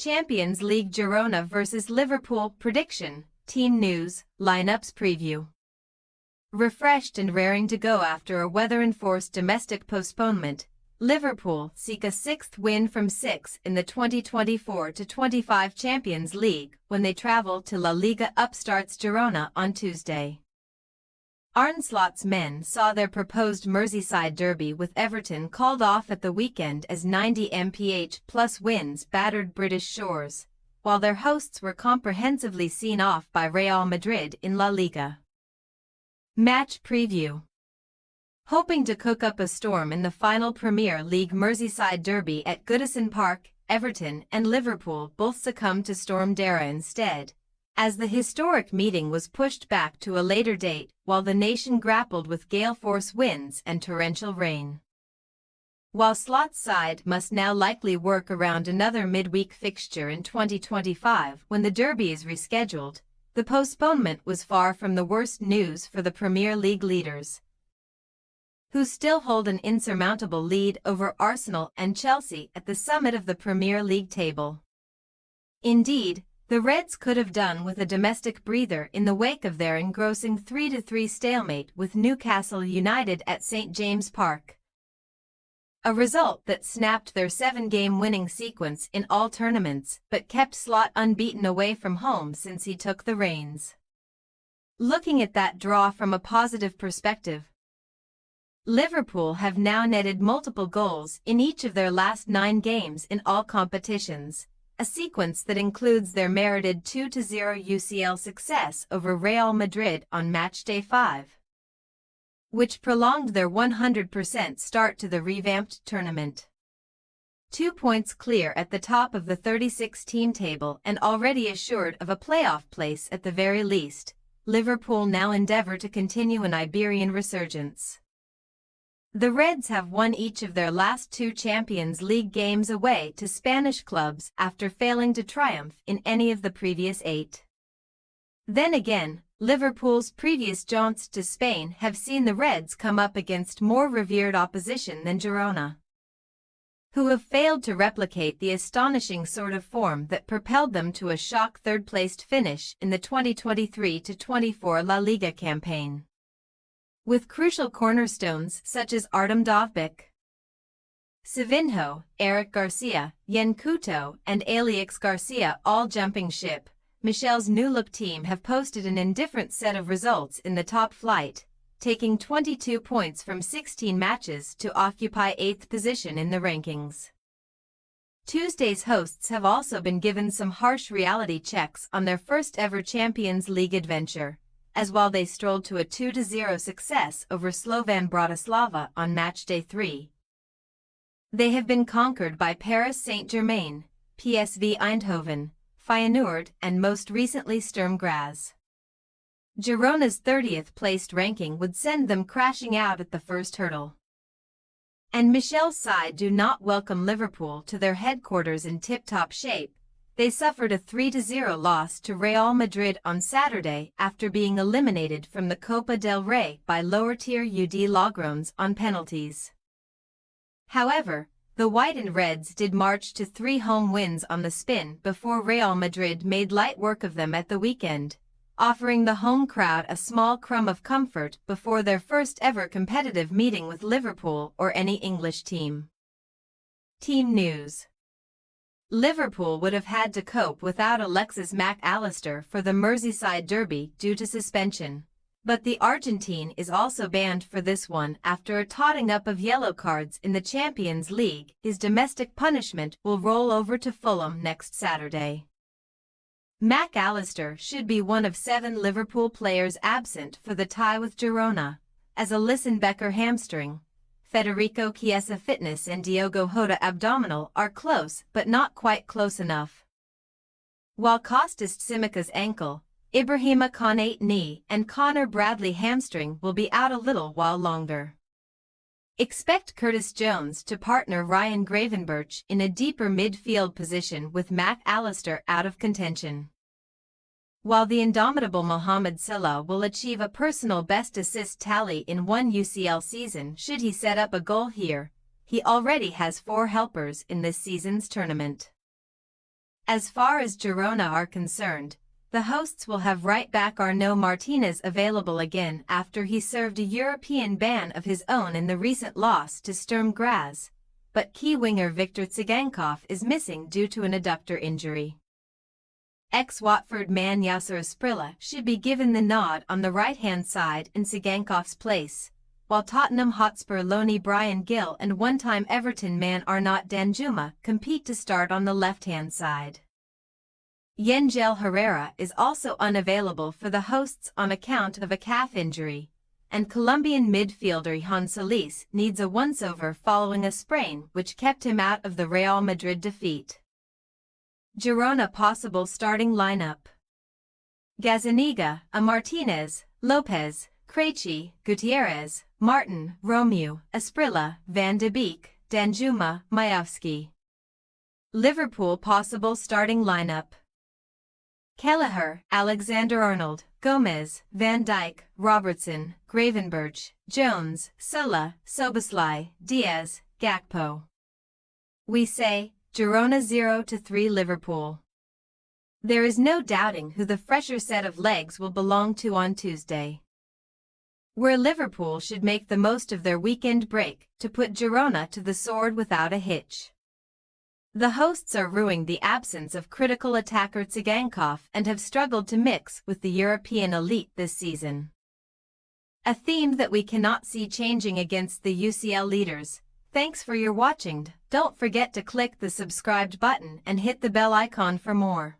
Champions League Girona vs Liverpool prediction, team news, lineups preview. Refreshed and raring to go after a weather-enforced domestic postponement, Liverpool seek a sixth win from six in the 2024-25 Champions League when they travel to La Liga upstarts Girona on Tuesday. Arne Slot's men saw their proposed Merseyside derby with Everton called off at the weekend as 90 mph plus winds battered British shores, while their hosts were comprehensively seen off by Real Madrid in La Liga. Match preview. Hoping to cook up a storm in the final Premier League Merseyside derby at Goodison Park, Everton and Liverpool both succumbed to Storm Dara instead, as the historic meeting was pushed back to a later date while the nation grappled with gale-force winds and torrential rain. While Slot's side must now likely work around another midweek fixture in 2025 when the derby is rescheduled, the postponement was far from the worst news for the Premier League leaders, who still hold an insurmountable lead over Arsenal and Chelsea at the summit of the Premier League table. Indeed, the Reds could have done with a domestic breather in the wake of their engrossing 3-3 stalemate with Newcastle United at St James Park, a result that snapped their 7-game winning sequence in all tournaments but kept Slot unbeaten away from home since he took the reins. Looking at that draw from a positive perspective, Liverpool have now netted multiple goals in each of their last 9 games in all competitions, a sequence that includes their merited 2-0 UCL success over Real Madrid on matchday 5, which prolonged their 100% start to the revamped tournament. 2 points clear at the top of the 36-team table and already assured of a playoff place at the very least, Liverpool now endeavour to continue an Iberian resurgence. The Reds have won each of their last 2 Champions League games away to Spanish clubs after failing to triumph in any of the previous 8. Then again, Liverpool's previous jaunts to Spain have seen the Reds come up against more revered opposition than Girona, who have failed to replicate the astonishing sort of form that propelled them to a shock third-placed finish in the 2023-24 La Liga campaign, with crucial cornerstones such as Artem Dovbyk, Savinho, Eric Garcia, Yen Couto and Aleix Garcia all jumping ship. Michel's new-look team have posted an indifferent set of results in the top flight, taking 22 points from 16 matches to occupy 8th position in the rankings. Tuesday's hosts have also been given some harsh reality checks on their first-ever Champions League adventure, as while they strolled to a 2-0 success over Slovan Bratislava on matchday 3, they have been conquered by Paris Saint-Germain, PSV Eindhoven, Feyenoord and most recently Sturm Graz. Girona's 30th-placed ranking would send them crashing out at the first hurdle. And Michel's side do not welcome Liverpool to their headquarters in tip-top shape. They suffered a 3-0 loss to Real Madrid on Saturday after being eliminated from the Copa del Rey by lower-tier UD Logroñés on penalties. However, the White and Reds did march to 3 home wins on the spin before Real Madrid made light work of them at the weekend, offering the home crowd a small crumb of comfort before their first-ever competitive meeting with Liverpool or any English team. Team news. Liverpool would have had to cope without Alexis Mac Allister for the Merseyside derby due to suspension, but the Argentine is also banned for this one after a totting up of yellow cards in the Champions League. His domestic punishment will roll over to Fulham next Saturday. Mac Allister should be one of 7 Liverpool players absent for the tie with Girona, as Alisson Becker hamstring, Federico Chiesa fitness and Diogo Jota abdominal are close but not quite close enough, while Kostas Tsimikas ankle, Ibrahima Konate knee and Connor Bradley hamstring will be out a little while longer. Expect Curtis Jones to partner Ryan Gravenberch in a deeper midfield position with Mac Allister out of contention, while the indomitable Mohamed Salah will achieve a personal best assist tally in one UCL season should he set up a goal here. He already has 4 helpers in this season's tournament. As far as Girona are concerned, the hosts will have right-back Arnaud Martinez available again after he served a European ban of his own in the recent loss to Sturm Graz, but key winger Viktor Tsygankov is missing due to an adductor injury. Ex-Watford man Yasser Asprilla should be given the nod on the right-hand side in Tsygankov's place, while Tottenham Hotspur loanee Brian Gill and one-time Everton man Arnaut Danjuma compete to start on the left-hand side. Yangel Herrera is also unavailable for the hosts on account of a calf injury, and Colombian midfielder Juan Solis needs a once-over following a sprain which kept him out of the Real Madrid defeat. Girona possible starting lineup: Gazzaniga, Martinez, Lopez, Krejci, Gutierrez, Martin, Romeu, Asprilla, Van de Beek, Danjuma, Majowski. Liverpool possible starting lineup: Kelleher, Alexander-Arnold, Gomez, Van Dijk, Robertson, Gravenberch, Jones, Sola, Szoboszlai, Diaz, Gakpo. We say, Girona 0-3 Liverpool. There is no doubting who the fresher set of legs will belong to on Tuesday. Where Liverpool should make the most of their weekend break to put Girona to the sword without a hitch. The hosts are ruing the absence of critical attacker Tsygankov and have struggled to mix with the European elite this season. A theme that we cannot see changing against the UCL leaders. Thanks for your watching. Don't forget to click the subscribed button and hit the bell icon for more.